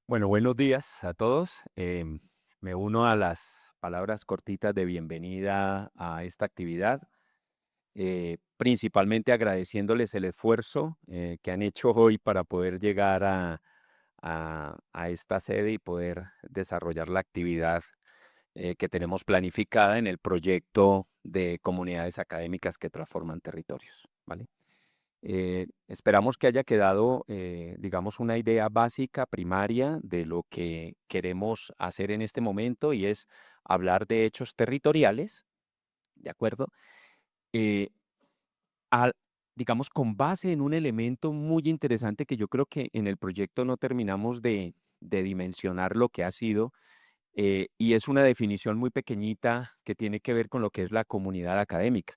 Bueno, buenos días a todos. Me uno a las palabras cortitas de bienvenida a esta actividad, principalmente agradeciéndoles el esfuerzo que han hecho hoy para poder llegar a esta sede y poder desarrollar la actividad que tenemos planificada en el proyecto de comunidades académicas que transforman territorios, ¿vale? Esperamos que haya quedado, digamos, una idea básica, primaria, de lo que queremos hacer en este momento y es hablar de hechos territoriales, ¿de acuerdo? Eh, al- digamos, con base en un elemento muy interesante que yo creo que en el proyecto no terminamos de dimensionar lo que ha sido, y es una definición muy pequeñita que tiene que ver con lo que es la comunidad académica,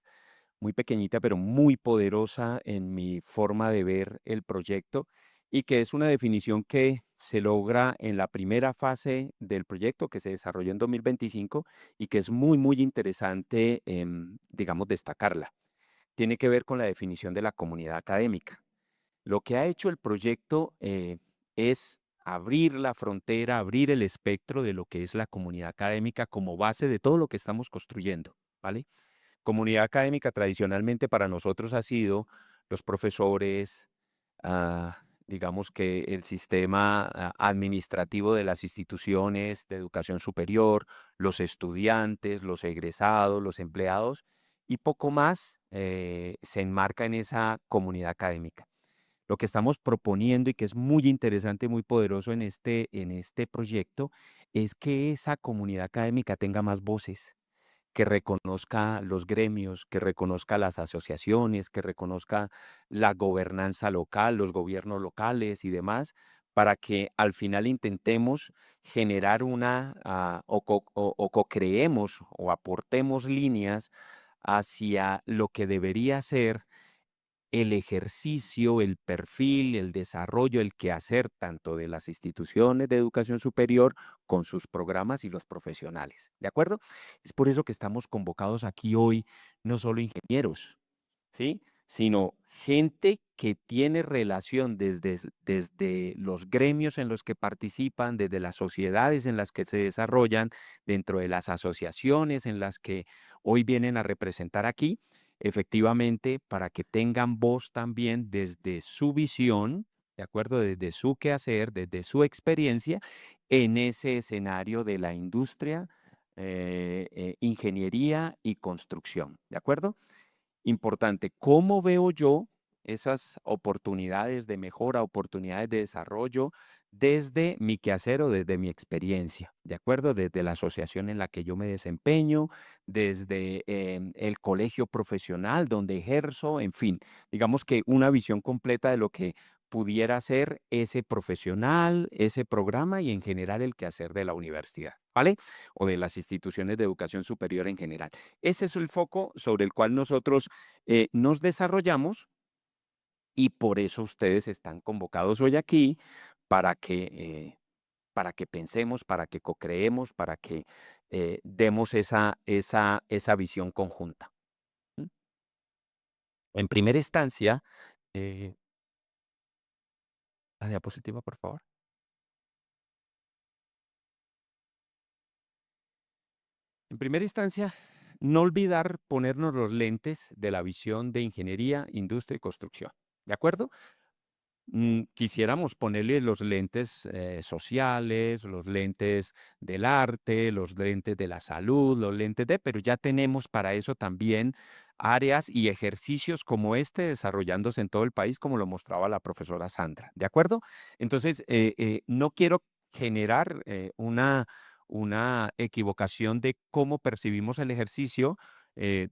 muy pequeñita, pero muy poderosa en mi forma de ver el proyecto y que es una definición que se logra en la primera fase del proyecto que se desarrolló en 2025 y que es muy, muy interesante, digamos, destacarla. Tiene que ver con la definición de la comunidad académica. Lo que ha hecho el proyecto es abrir la frontera, abrir el espectro de lo que es la comunidad académica como base de todo lo que estamos construyendo, ¿vale? Comunidad académica tradicionalmente para nosotros ha sido los profesores, digamos que el sistema administrativo de las instituciones de educación superior, los estudiantes, los egresados, los empleados y poco más se enmarca en esa comunidad académica. Lo que estamos proponiendo y que es muy interesante, muy poderoso en este proyecto, es que esa comunidad académica tenga más voces, que reconozca los gremios, que reconozca las asociaciones, que reconozca la gobernanza local, los gobiernos locales y demás, para que al final intentemos generar o co-creemos o aportemos líneas hacia lo que debería ser el ejercicio, el perfil, el desarrollo, el quehacer tanto de las instituciones de educación superior con sus programas y los profesionales. ¿De acuerdo? Es por eso que estamos convocados aquí hoy, no solo ingenieros, ¿sí? Sino gente que tiene relación desde los gremios en los que participan, desde las sociedades en las que se desarrollan, dentro de las asociaciones en las que hoy vienen a representar aquí, efectivamente, para que tengan voz también desde su visión, ¿de acuerdo? Desde su quehacer, desde su experiencia en ese escenario de la industria, ingeniería y construcción, ¿de acuerdo? Importante, ¿cómo veo yo esas oportunidades de mejora, oportunidades de desarrollo desde mi quehacer o desde mi experiencia? ¿De acuerdo? Desde la asociación en la que yo me desempeño, desde el colegio profesional donde ejerzo, en fin, digamos que una visión completa de lo que pudiera ser ese profesional, ese programa y en general el quehacer de la universidad, ¿vale? O de las instituciones de educación superior en general. Ese es el foco sobre el cual nosotros nos desarrollamos y por eso ustedes están convocados hoy aquí para para que pensemos, para que co-creemos, para que demos esa visión conjunta. ¿M? En primera instancia, eh, la diapositiva, por favor. En primera instancia, no olvidar ponernos los lentes de la visión de ingeniería, industria y construcción. ¿De acuerdo? Quisiéramos ponerle los lentes sociales, los lentes del arte, los lentes de la salud, los lentes pero ya tenemos para eso también áreas y ejercicios como este desarrollándose en todo el país, como lo mostraba la profesora Sandra. ¿De acuerdo? Entonces, no quiero generar una equivocación de cómo percibimos el ejercicio. eh,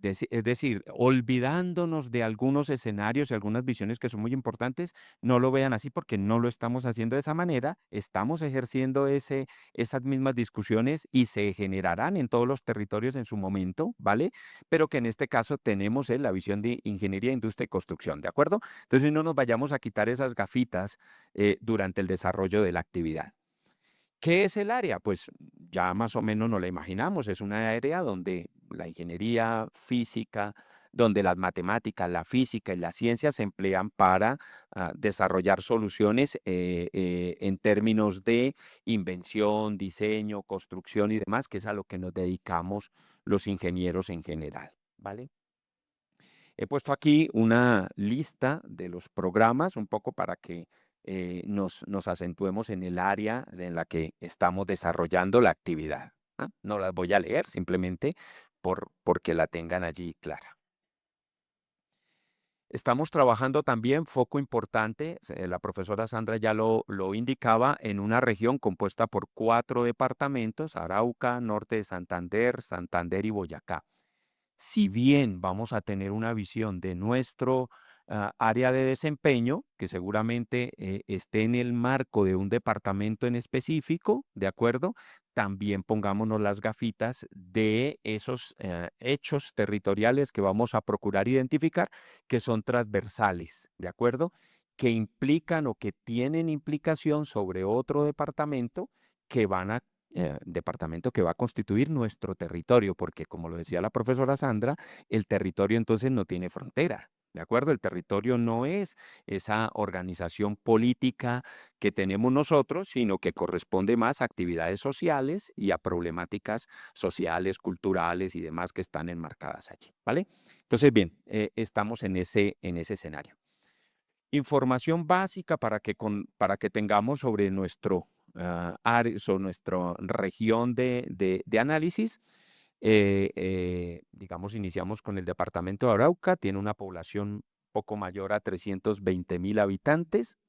es decir, olvidándonos de algunos escenarios y algunas visiones que son muy importantes, no lo vean así porque no lo estamos haciendo de esa manera, estamos ejerciendo esas mismas discusiones y se generarán en todos los territorios en su momento, ¿vale? Pero que en este caso tenemos la visión de ingeniería, industria y construcción, ¿de acuerdo? Entonces no nos vayamos a quitar esas gafitas durante el desarrollo de la actividad. ¿Qué es el área? Pues ya más o menos nos la imaginamos, es una área donde la ingeniería física, donde las matemáticas, la física y la ciencia se emplean para desarrollar soluciones en términos de invención, diseño, construcción y demás, que es a lo que nos dedicamos los ingenieros en general, ¿vale? He puesto aquí una lista de los programas, un poco para que nos acentuemos en el área en la que estamos desarrollando la actividad. ¿Ah? No las voy a leer, simplemente porque la tengan allí clara. Estamos trabajando también, foco importante, la profesora Sandra ya lo indicaba, en una región compuesta por 4 departamentos: Arauca, Norte de Santander, Santander y Boyacá. Si bien vamos a tener una visión de nuestro área de desempeño, que seguramente esté en el marco de un departamento en específico, ¿de acuerdo? También pongámonos las gafitas de esos hechos territoriales que vamos a procurar identificar, que son transversales, ¿de acuerdo? Que implican o que tienen implicación sobre otro departamento que van a departamento que va a constituir nuestro territorio, porque como lo decía la profesora Sandra, el territorio entonces no tiene frontera, ¿de acuerdo? El territorio no es esa organización política que tenemos nosotros, sino que corresponde más a actividades sociales y a problemáticas sociales, culturales y demás que están enmarcadas allí, ¿vale? Entonces, bien, estamos en ese escenario. Información básica para que tengamos sobre nuestro sobre nuestra región de análisis. Digamos, iniciamos con el departamento de Arauca, tiene una población poco mayor a 320.000 habitantes,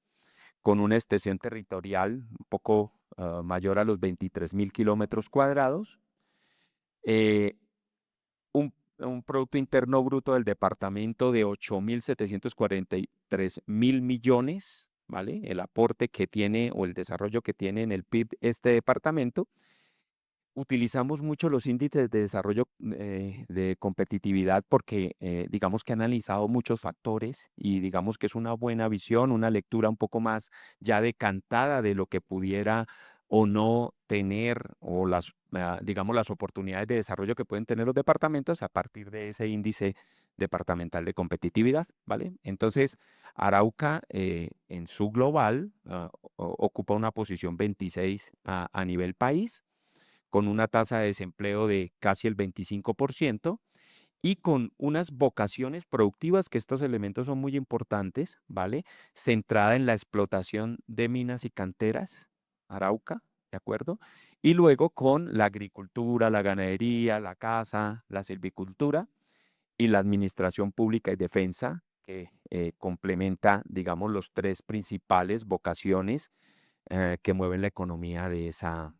con una extensión territorial un poco mayor a los 23.000 kilómetros cuadrados. eh, un Producto Interno Bruto del departamento de 8.743.000 millones, ¿vale? El aporte que tiene o el desarrollo que tiene en el PIB este departamento. Utilizamos mucho los índices de desarrollo de competitividad porque digamos que ha analizado muchos factores y digamos que es una buena visión, una lectura un poco más ya decantada de lo que pudiera o no tener o digamos, las oportunidades de desarrollo que pueden tener los departamentos a partir de ese índice departamental de competitividad, ¿vale? Entonces, Arauca en su global ocupa una posición 26 a nivel país, con una tasa de desempleo de casi el 25% y con unas vocaciones productivas, que estos elementos son muy importantes, ¿vale? Centrada en la explotación de minas y canteras, Arauca, ¿de acuerdo? Y luego con la agricultura, la ganadería, la caza, la silvicultura y la administración pública y defensa, que complementa, digamos, los 3 principales vocaciones que mueven la economía de esa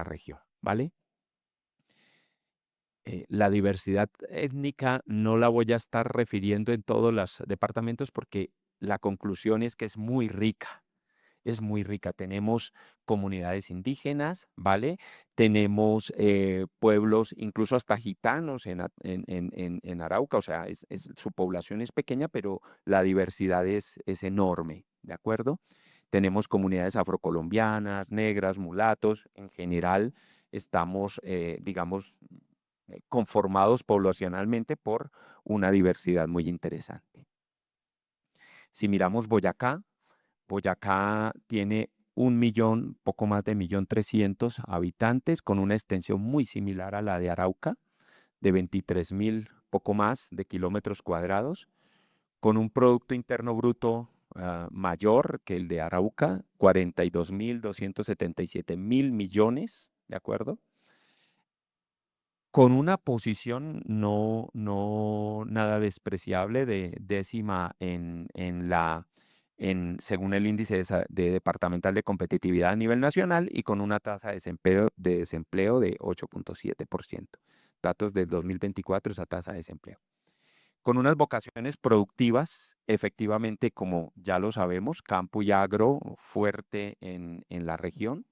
región, ¿vale? La diversidad étnica no la voy a estar refiriendo en todos los departamentos porque la conclusión es que es muy rica, es muy rica. Tenemos comunidades indígenas, ¿vale? Tenemos pueblos, incluso hasta gitanos en Arauca, o sea, su población es pequeña, pero la diversidad es enorme, ¿de acuerdo? Tenemos comunidades afrocolombianas, negras, mulatos, en general estamos, digamos, conformados poblacionalmente por una diversidad muy interesante. Si miramos Boyacá, Boyacá tiene 1.000.000, poco más de 1.300.000 habitantes, con una extensión muy similar a la de Arauca, de 23.000, poco más de kilómetros cuadrados, con un Producto Interno Bruto mayor que el de Arauca, 42.277.000 millones, ¿de acuerdo? Con una posición no nada despreciable de décima según el índice de departamental de competitividad a nivel nacional y con una tasa de desempleo de 8.7%. Datos del 2024, esa tasa de desempleo. Con unas vocaciones productivas, efectivamente, como ya lo sabemos, campo y agro fuerte en la región,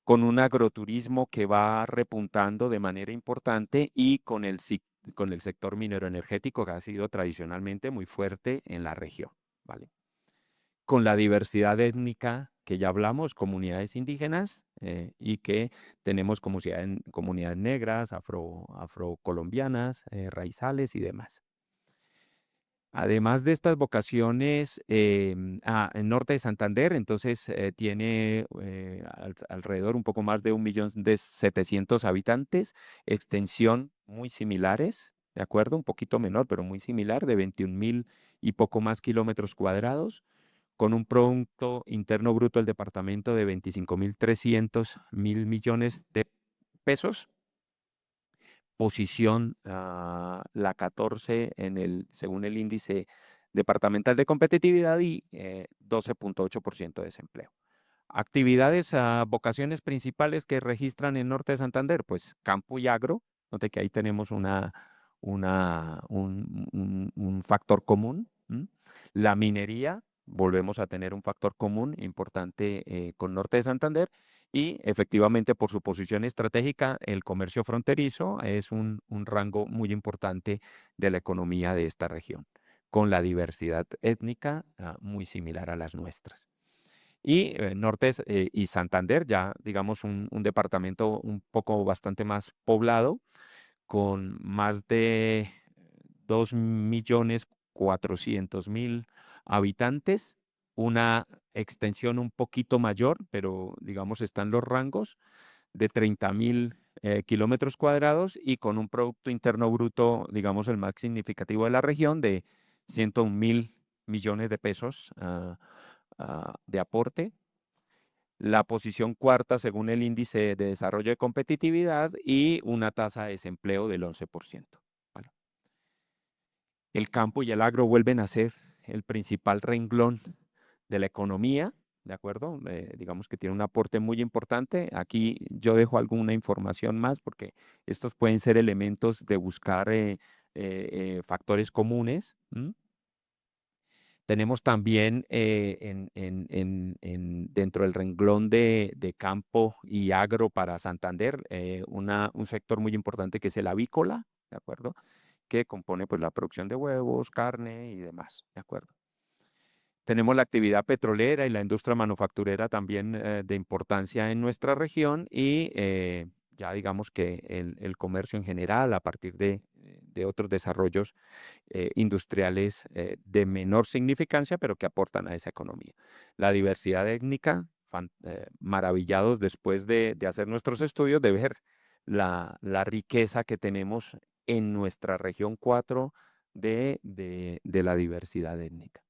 con un agroturismo que va repuntando de manera importante y con el sector minero energético que ha sido tradicionalmente muy fuerte en la región, ¿vale? Con la diversidad étnica que ya hablamos, comunidades indígenas y que tenemos comunidades negras, afrocolombianas, raizales y demás. Además de estas vocaciones, en Norte de Santander, entonces tiene alrededor un poco más de 1.700.000 habitantes, extensión muy similares, ¿de acuerdo? Un poquito menor, pero muy similar, de 21.000 y poco más kilómetros cuadrados, con un Producto Interno Bruto del departamento de 25.300.000 millones de pesos. Posición la 14 según el índice departamental de competitividad y 12,8% de desempleo. Actividades, vocaciones principales que registran en Norte de Santander, pues campo y agro. Note que ahí tenemos un factor común. La minería, volvemos a tener un factor común importante con Norte de Santander. Y efectivamente, por su posición estratégica, el comercio fronterizo es un rango muy importante de la economía de esta región, con la diversidad étnica muy similar a las nuestras. Y y Santander, ya digamos un departamento un poco bastante más poblado, con más de 2.400.000 habitantes, una extensión un poquito mayor, pero digamos están los rangos de 30.000 kilómetros cuadrados y con un Producto Interno Bruto, digamos, el más significativo de la región, de 101.000 millones de pesos de aporte. La posición cuarta según el índice de desarrollo de competitividad y una tasa de desempleo del 11%. ¿Vale? El campo y el agro vuelven a ser el principal renglón de la economía, ¿de acuerdo? Digamos que tiene un aporte muy importante. Aquí yo dejo alguna información más porque estos pueden ser elementos de buscar factores comunes. Tenemos también dentro del renglón de campo y agro para Santander un sector muy importante que es el avícola, ¿de acuerdo? Que compone pues la producción de huevos, carne y demás, ¿de acuerdo? Tenemos la actividad petrolera y la industria manufacturera también de importancia en nuestra región y ya digamos que el comercio en general a partir de otros desarrollos industriales de menor significancia, pero que aportan a esa economía. La diversidad étnica, maravillados después de hacer nuestros estudios, de ver la riqueza que tenemos en nuestra región 4 de la diversidad étnica.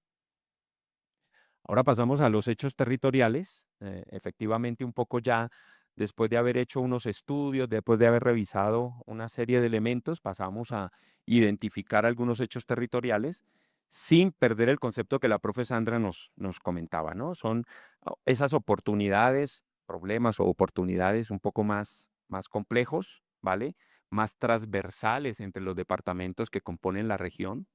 Ahora pasamos a los hechos territoriales. Efectivamente, un poco ya después de haber hecho unos estudios, después de haber revisado una serie de elementos, pasamos a identificar algunos hechos territoriales sin perder el concepto que la profe Sandra nos comentaba, ¿no? Son esas oportunidades, problemas o oportunidades un poco más complejos, ¿vale? Más transversales entre los departamentos que componen la región,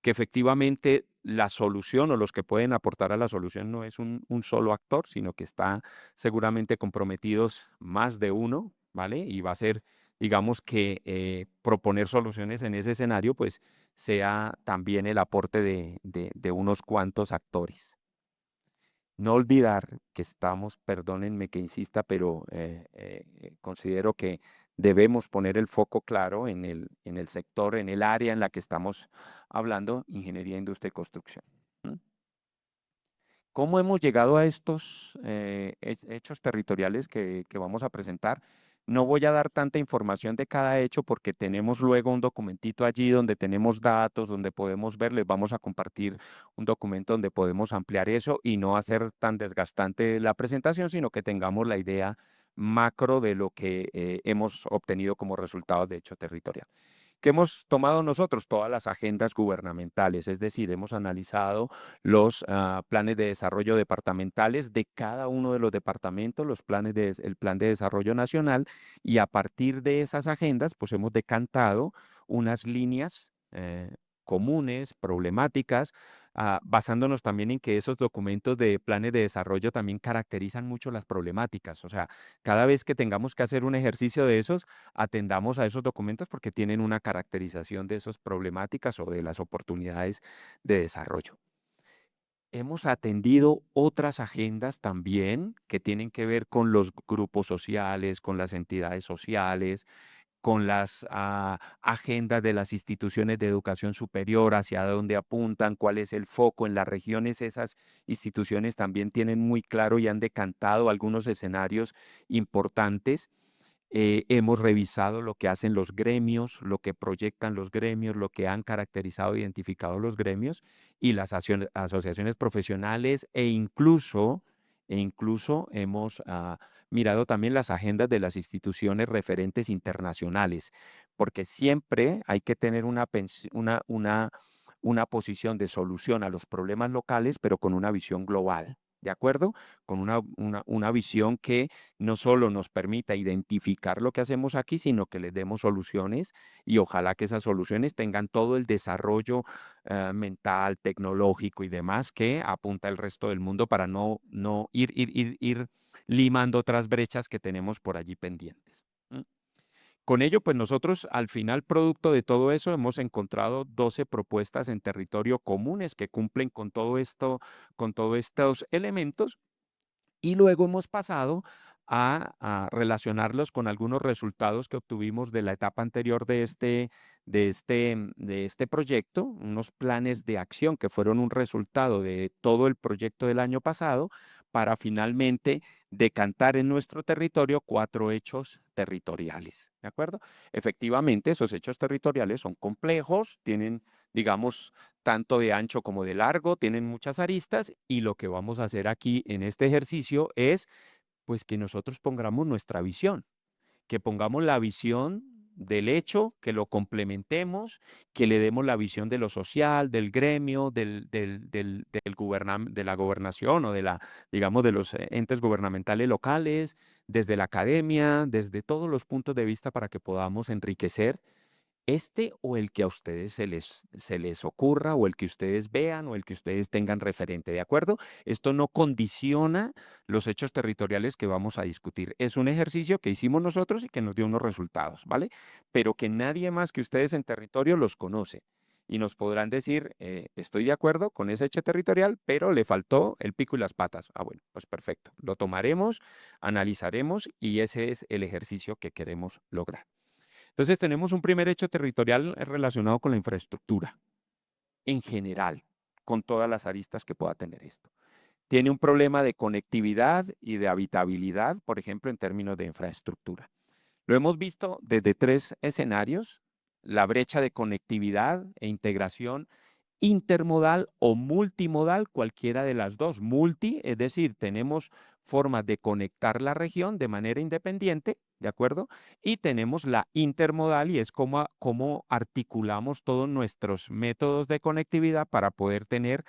que efectivamente la solución o los que pueden aportar a la solución no es un solo actor, sino que está seguramente comprometidos más de uno, ¿vale? Y va a ser, digamos que proponer soluciones en ese escenario, pues sea también el aporte de unos cuantos actores. No olvidar que estamos, perdónenme que insista, pero considero que debemos poner el foco claro en el sector, en el área en la que estamos hablando, ingeniería, industria y construcción. ¿M? ¿Cómo hemos llegado a estos hechos territoriales que vamos a presentar? No voy a dar tanta información de cada hecho porque tenemos luego un documentito allí donde tenemos datos, donde podemos ver, les vamos a compartir un documento donde podemos ampliar eso y no hacer tan desgastante la presentación, sino que tengamos la idea macro de lo que hemos obtenido como resultado de hecho territorial. ¿Qué hemos tomado nosotros? Todas las agendas gubernamentales, es decir, hemos analizado los planes de desarrollo departamentales de cada uno de los departamentos, el plan de desarrollo nacional, y a partir de esas agendas, pues hemos decantado unas líneas comunes, problemáticas, basándonos también en que esos documentos de planes de desarrollo también caracterizan mucho las problemáticas. O sea, cada vez que tengamos que hacer un ejercicio de esos, atendamos a esos documentos porque tienen una caracterización de esas problemáticas o de las oportunidades de desarrollo. Hemos atendido otras agendas también que tienen que ver con los grupos sociales, con las entidades sociales, con las agendas de las instituciones de educación superior, hacia dónde apuntan, cuál es el foco en las regiones. Esas instituciones también tienen muy claro y han decantado algunos escenarios importantes. Hemos revisado lo que hacen los gremios, lo que proyectan los gremios, lo que han caracterizado, identificado los gremios y las asociaciones profesionales e incluso hemos mirado también las agendas de las instituciones referentes internacionales, porque siempre hay que tener una posición de solución a los problemas locales, pero con una visión global, ¿de acuerdo? Con una visión que no solo nos permita identificar lo que hacemos aquí, sino que les demos soluciones y ojalá que esas soluciones tengan todo el desarrollo mental, tecnológico y demás que apunta el resto del mundo para no ir limando otras brechas que tenemos por allí pendientes. ¿M? Con ello, pues nosotros al final, producto de todo eso, hemos encontrado 12 propuestas en territorio comunes que cumplen con todo esto, con todos estos elementos y luego hemos pasado a relacionarlos con algunos resultados que obtuvimos de la etapa anterior de este proyecto, unos planes de acción que fueron un resultado de todo el proyecto del año pasado, para finalmente decantar en nuestro territorio 4 hechos territoriales, ¿de acuerdo? Efectivamente, esos hechos territoriales son complejos, tienen, digamos, tanto de ancho como de largo, tienen muchas aristas y lo que vamos a hacer aquí en este ejercicio es pues que nosotros pongamos nuestra visión, que pongamos la visión del hecho, que lo complementemos, que le demos la visión de lo social, del gremio, de la gobernación o digamos, de los entes gubernamentales locales, desde la academia, desde todos los puntos de vista para que podamos enriquecer este o el que a ustedes se les ocurra o el que ustedes vean o el que ustedes tengan referente, ¿de acuerdo? Esto no condiciona los hechos territoriales que vamos a discutir. Es un ejercicio que hicimos nosotros y que nos dio unos resultados, ¿vale? Pero que nadie más que ustedes en territorio los conoce. Y nos podrán decir, estoy de acuerdo con ese hecho territorial, pero le faltó el pico y las patas. Ah, bueno, pues perfecto. Lo tomaremos, analizaremos y ese es el ejercicio que queremos lograr. Entonces tenemos un primer hecho territorial relacionado con la infraestructura en general, con todas las aristas que pueda tener esto. Tiene un problema de conectividad y de habitabilidad, por ejemplo, en términos de infraestructura. Lo hemos visto desde 3 escenarios: la brecha de conectividad e integración intermodal o multimodal, cualquiera de las dos. Multi, es decir, tenemos formas de conectar la región de manera independiente, ¿de acuerdo? Y tenemos la intermodal y es cómo articulamos todos nuestros métodos de conectividad para poder tener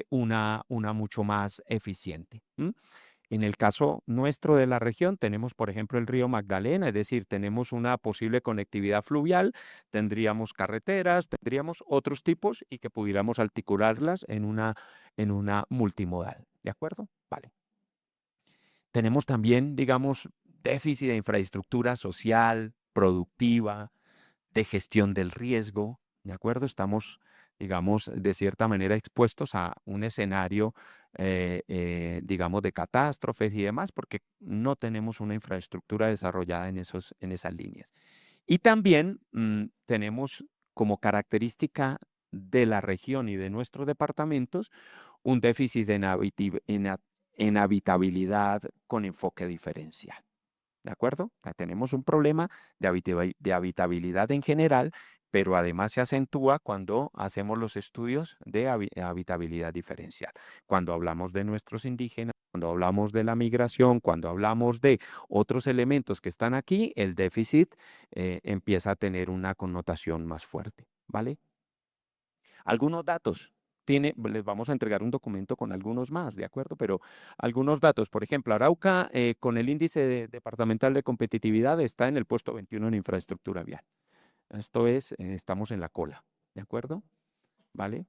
una mucho más eficiente. ¿M? En el caso nuestro de la región, tenemos, por ejemplo, el río Magdalena, es decir, tenemos una posible conectividad fluvial, tendríamos carreteras, tendríamos otros tipos y que pudiéramos articularlas en una multimodal. ¿De acuerdo? Vale. Tenemos también, digamos, déficit de infraestructura social, productiva, de gestión del riesgo, ¿de acuerdo? Estamos, digamos, de cierta manera expuestos a un escenario, digamos, de catástrofes y demás, porque no tenemos una infraestructura desarrollada en esas líneas. Y también tenemos como característica de la región y de nuestros departamentos un déficit en habitabilidad con enfoque diferencial. ¿De acuerdo? Tenemos un problema de habitabilidad en general, pero además se acentúa cuando hacemos los estudios de habitabilidad diferencial. Cuando hablamos de nuestros indígenas, cuando hablamos de la migración, cuando hablamos de otros elementos que están aquí, el déficit empieza a tener una connotación más fuerte, ¿vale? Algunos datos. Les vamos a entregar un documento con algunos más, ¿de acuerdo? Pero algunos datos, por ejemplo, Arauca con el índice departamental de competitividad está en el puesto 21 en infraestructura vial. Esto es, estamos en la cola, ¿de acuerdo? ¿Vale?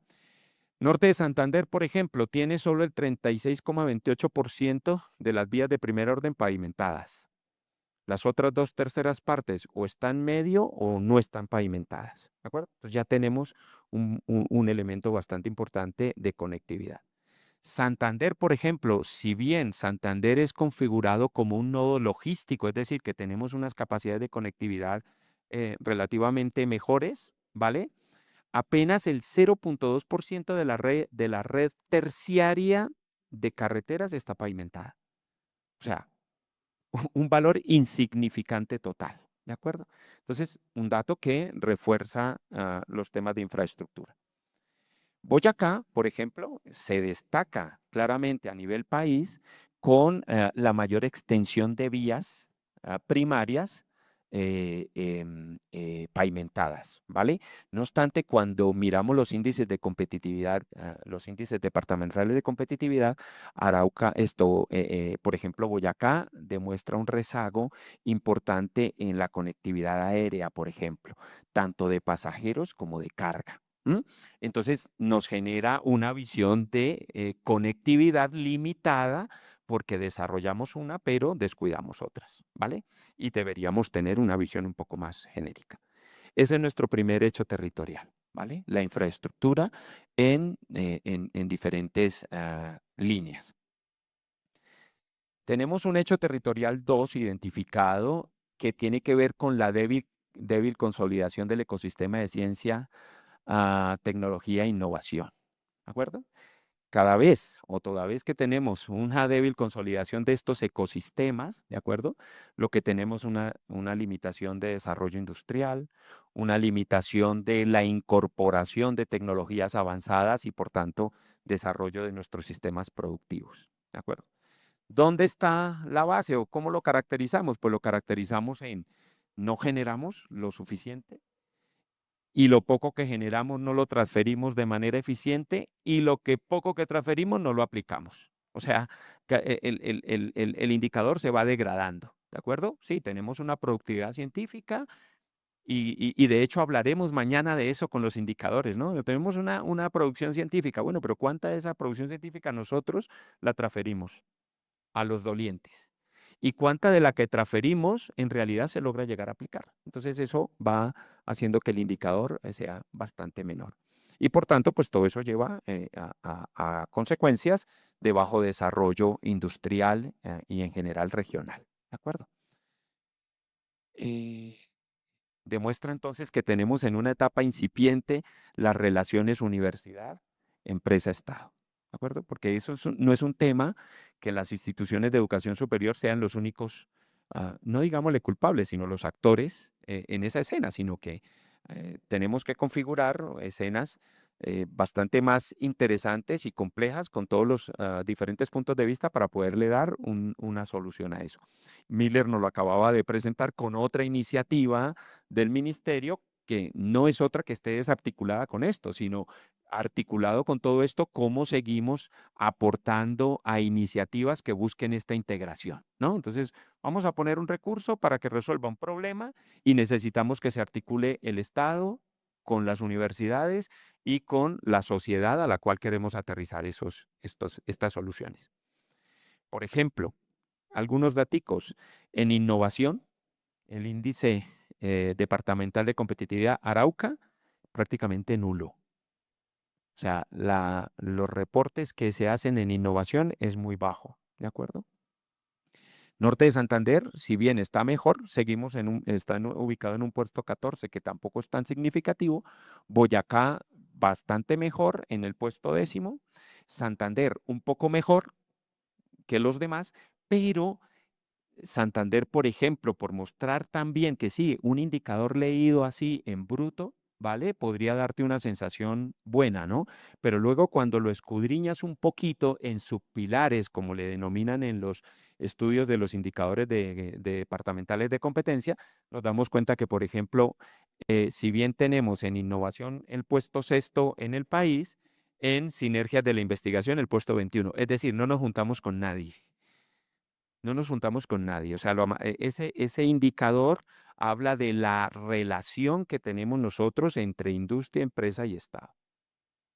Norte de Santander, por ejemplo, tiene solo el 36,28% de las vías de primer orden pavimentadas. Las otras 2/3 partes o están medio o no están pavimentadas, ¿de acuerdo? Entonces ya tenemos un elemento bastante importante de conectividad. Santander, por ejemplo, si bien Santander es configurado como un nodo logístico, es decir, que tenemos unas capacidades de conectividad relativamente mejores, ¿vale? Apenas el 0,2% de la red terciaria de carreteras está pavimentada. O sea, un valor insignificante total, ¿de acuerdo? Entonces, un dato que refuerza los temas de infraestructura. Boyacá, por ejemplo, se destaca claramente a nivel país con la mayor extensión de vías primarias pavimentadas, ¿vale? No obstante, cuando miramos los índices de competitividad, los índices departamentales de competitividad, por ejemplo, Boyacá demuestra un rezago importante en la conectividad aérea, por ejemplo, tanto de pasajeros como de carga. ¿M? Entonces nos genera una visión de conectividad limitada porque desarrollamos una, pero descuidamos otras, ¿vale? Y deberíamos tener una visión un poco más genérica. Ese es nuestro primer hecho territorial, ¿vale? La infraestructura en diferentes líneas. Tenemos un hecho territorial 2 identificado que tiene que ver con la débil consolidación del ecosistema de ciencia, tecnología e innovación. ¿De acuerdo? Cada vez o toda vez que tenemos una débil consolidación de estos ecosistemas, ¿de acuerdo? Lo que tenemos una limitación de desarrollo industrial, una limitación de la incorporación de tecnologías avanzadas y, por tanto, desarrollo de nuestros sistemas productivos, ¿de acuerdo? ¿Dónde está la base o cómo lo caracterizamos? Pues lo caracterizamos en no generamos lo suficiente y lo poco que generamos no lo transferimos de manera eficiente y lo que poco que transferimos no lo aplicamos. O sea, el indicador se va degradando, ¿de acuerdo? Sí, tenemos una productividad científica y de hecho hablaremos mañana de eso con los indicadores, ¿no? Tenemos una producción científica, bueno, pero ¿cuánta de esa producción científica nosotros la transferimos a los dolientes? ¿Y cuánta de la que transferimos en realidad se logra llegar a aplicar? Entonces eso va haciendo que el indicador sea bastante menor. Y por tanto, pues todo eso lleva a consecuencias de bajo desarrollo industrial y en general regional. ¿De acuerdo? Eh, Demuestra entonces que tenemos en una etapa incipiente las relaciones universidad, empresa, Estado. ¿De acuerdo? Porque eso no es un tema que las instituciones de educación superior sean los únicos, no digámosle culpables, sino los actores en esa escena, sino que tenemos que configurar escenas bastante más interesantes y complejas con todos los diferentes puntos de vista para poderle dar una solución a eso. Miller nos lo acababa de presentar con otra iniciativa del ministerio que no es otra que esté desarticulada con esto, sino articulado con todo esto, cómo seguimos aportando a iniciativas que busquen esta integración, ¿no? Entonces, vamos a poner un recurso para que resuelva un problema y necesitamos que se articule el Estado con las universidades y con la sociedad a la cual queremos aterrizar estas soluciones. Por ejemplo, algunos daticos en innovación, el índice departamental de competitividad Arauca, prácticamente nulo. O sea, los reportes que se hacen en innovación es muy bajo, ¿de acuerdo? Norte de Santander, si bien está mejor, está ubicado en un puesto 14, que tampoco es tan significativo. Boyacá, bastante mejor en el puesto 10º. Santander, un poco mejor que los demás, pero Santander, por ejemplo, por mostrar también que sí, un indicador leído así en bruto, ¿vale? Podría darte una sensación buena, ¿no? Pero luego cuando lo escudriñas un poquito en subpilares, como le denominan en los estudios de los indicadores de departamentales de competencia, nos damos cuenta que, por ejemplo, si bien tenemos en innovación el puesto sexto en el país, en sinergias de la investigación el puesto 21, es decir, no nos juntamos con nadie. No nos juntamos con nadie. O sea, ese indicador habla de la relación que tenemos nosotros entre industria, empresa y Estado.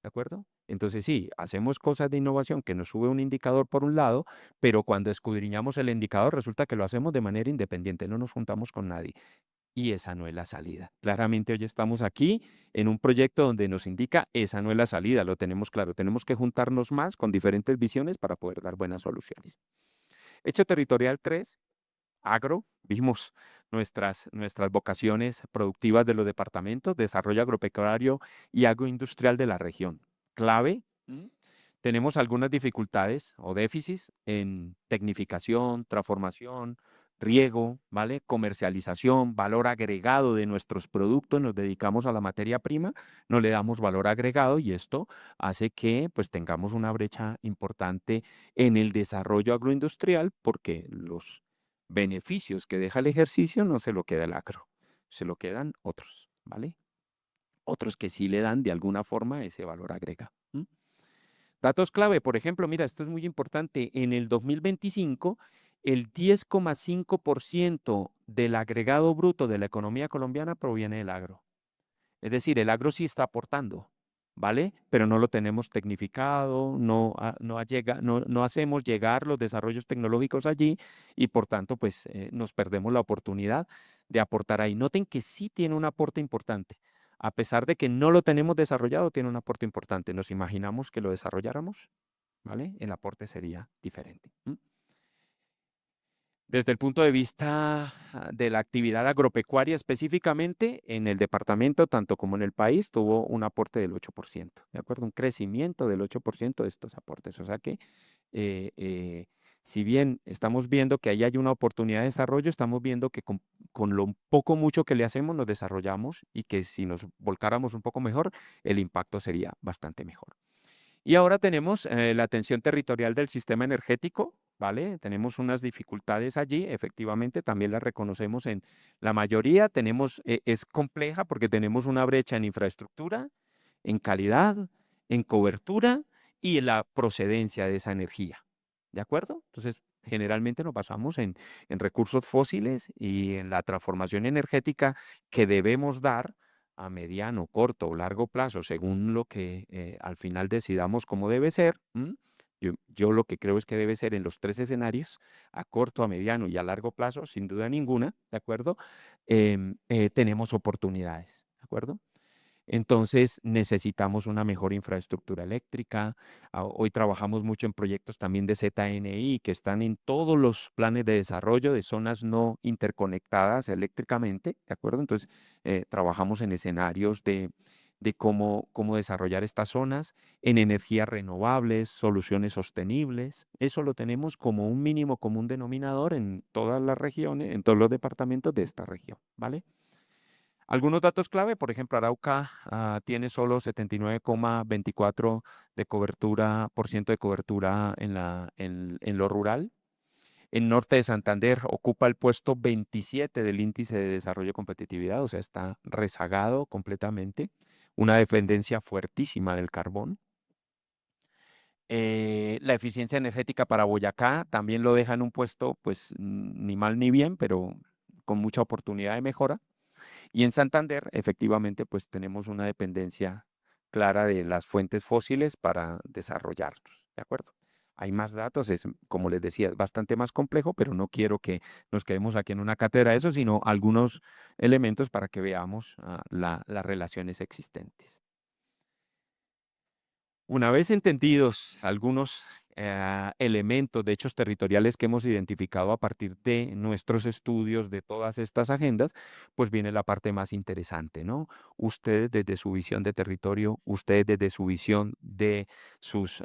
¿De acuerdo? Entonces sí, hacemos cosas de innovación que nos sube un indicador por un lado, pero cuando escudriñamos el indicador resulta que lo hacemos de manera independiente, no nos juntamos con nadie. Y esa no es la salida. Claramente hoy estamos aquí en un proyecto donde nos indica esa no es la salida, lo tenemos claro. Tenemos que juntarnos más con diferentes visiones para poder dar buenas soluciones. Hecho territorial 3, agro, vimos nuestras vocaciones productivas de los departamentos, desarrollo agropecuario y agroindustrial de la región. Clave. Tenemos algunas dificultades o déficits en tecnificación, transformación, riego, ¿vale? Comercialización, valor agregado de nuestros productos, nos dedicamos a la materia prima, no le damos valor agregado y esto hace que pues tengamos una brecha importante en el desarrollo agroindustrial porque los beneficios que deja el ejercicio no se lo queda el agro, se lo quedan otros, ¿vale? Otros que sí le dan de alguna forma ese valor agregado. Datos clave, por ejemplo, mira, esto es muy importante. En el 2025, el 10,5% del agregado bruto de la economía colombiana proviene del agro. Es decir, el agro sí está aportando, ¿vale? Pero no lo tenemos tecnificado, no hacemos llegar los desarrollos tecnológicos allí y por tanto, pues nos perdemos la oportunidad de aportar ahí. Noten que sí tiene un aporte importante. A pesar de que no lo tenemos desarrollado, tiene un aporte importante. ¿Nos imaginamos que lo desarrolláramos? ¿Vale? El aporte sería diferente. Desde el punto de vista de la actividad agropecuaria específicamente, en el departamento, tanto como en el país, tuvo un aporte del 8%, ¿de acuerdo? Un crecimiento del 8% de estos aportes. O sea que, eh, eh, si bien estamos viendo que ahí hay una oportunidad de desarrollo, estamos viendo que con lo poco mucho que le hacemos nos desarrollamos y que si nos volcáramos un poco mejor, el impacto sería bastante mejor. Y ahora tenemos la atención territorial del sistema energético, ¿vale? Tenemos unas dificultades allí, efectivamente, también las reconocemos en la mayoría. Es compleja porque tenemos una brecha en infraestructura, en calidad, en cobertura y en la procedencia de esa energía, ¿de acuerdo? Entonces, generalmente nos basamos en recursos fósiles y en la transformación energética que debemos dar a mediano, corto o largo plazo, según lo que al final decidamos cómo debe ser. Yo lo que creo es que debe ser en los tres escenarios, a corto, a mediano y a largo plazo, sin duda ninguna, ¿de acuerdo? Tenemos oportunidades, ¿de acuerdo? Entonces necesitamos una mejor infraestructura eléctrica. Hoy trabajamos mucho en proyectos también de ZNI que están en todos los planes de desarrollo de zonas no interconectadas eléctricamente, ¿de acuerdo? Entonces trabajamos en escenarios de cómo desarrollar estas zonas en energías renovables, soluciones sostenibles. Eso lo tenemos como un mínimo común denominador en todas las regiones, en todos los departamentos de esta región, ¿vale? Algunos datos clave, por ejemplo, Arauca tiene solo 79,24 de cobertura, por ciento de cobertura en lo rural. En norte de Santander ocupa el puesto 27 del índice de desarrollo y competitividad, o sea, está rezagado completamente. Una dependencia fuertísima del carbón. La eficiencia energética para Boyacá también lo deja en un puesto, pues ni mal ni bien, pero con mucha oportunidad de mejora. Y en Santander, efectivamente, pues tenemos una dependencia clara de las fuentes fósiles para desarrollarlos, ¿de acuerdo? Hay más datos, es, como les decía, es bastante más complejo, pero no quiero que nos quedemos aquí en una cátedra de eso, sino algunos elementos para que veamos las relaciones existentes. Una vez entendidos algunos elementos de hechos territoriales que hemos identificado a partir de nuestros estudios de todas estas agendas, pues viene la parte más interesante, ¿no? Ustedes desde su visión de territorio, ustedes desde su visión de sus,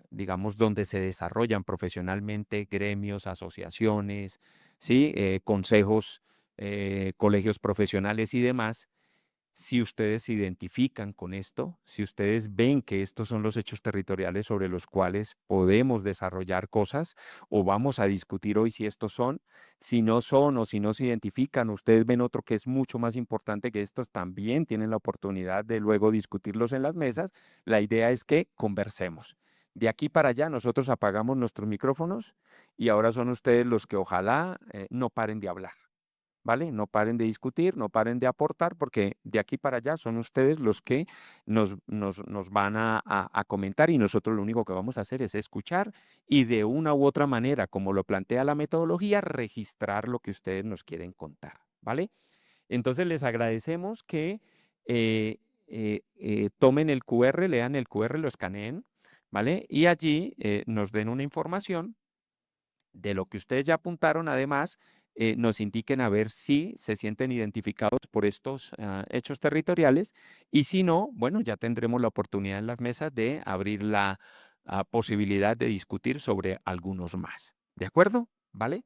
digamos, donde se desarrollan profesionalmente gremios, asociaciones, ¿sí? Consejos, colegios profesionales y demás. Si ustedes se identifican con esto, si ustedes ven que estos son los hechos territoriales sobre los cuales podemos desarrollar cosas o vamos a discutir hoy si estos son, si no son o si no se identifican, ustedes ven otro que es mucho más importante que estos, también tienen la oportunidad de luego discutirlos en las mesas. La idea es que conversemos. De aquí para allá nosotros apagamos nuestros micrófonos y ahora son ustedes los que ojalá no paren de hablar. ¿Vale? No paren de discutir, no paren de aportar, porque de aquí para allá son ustedes los que nos van a comentar y nosotros lo único que vamos a hacer es escuchar y de una u otra manera, como lo plantea la metodología, registrar lo que ustedes nos quieren contar, ¿vale? Entonces les agradecemos que tomen el QR, lean el QR, lo escaneen, ¿vale? Y allí nos den una información de lo que ustedes ya apuntaron, además, nos indiquen a ver si se sienten identificados por estos hechos territoriales y si no, bueno, ya tendremos la oportunidad en las mesas de abrir la posibilidad de discutir sobre algunos más. ¿De acuerdo? ¿Vale?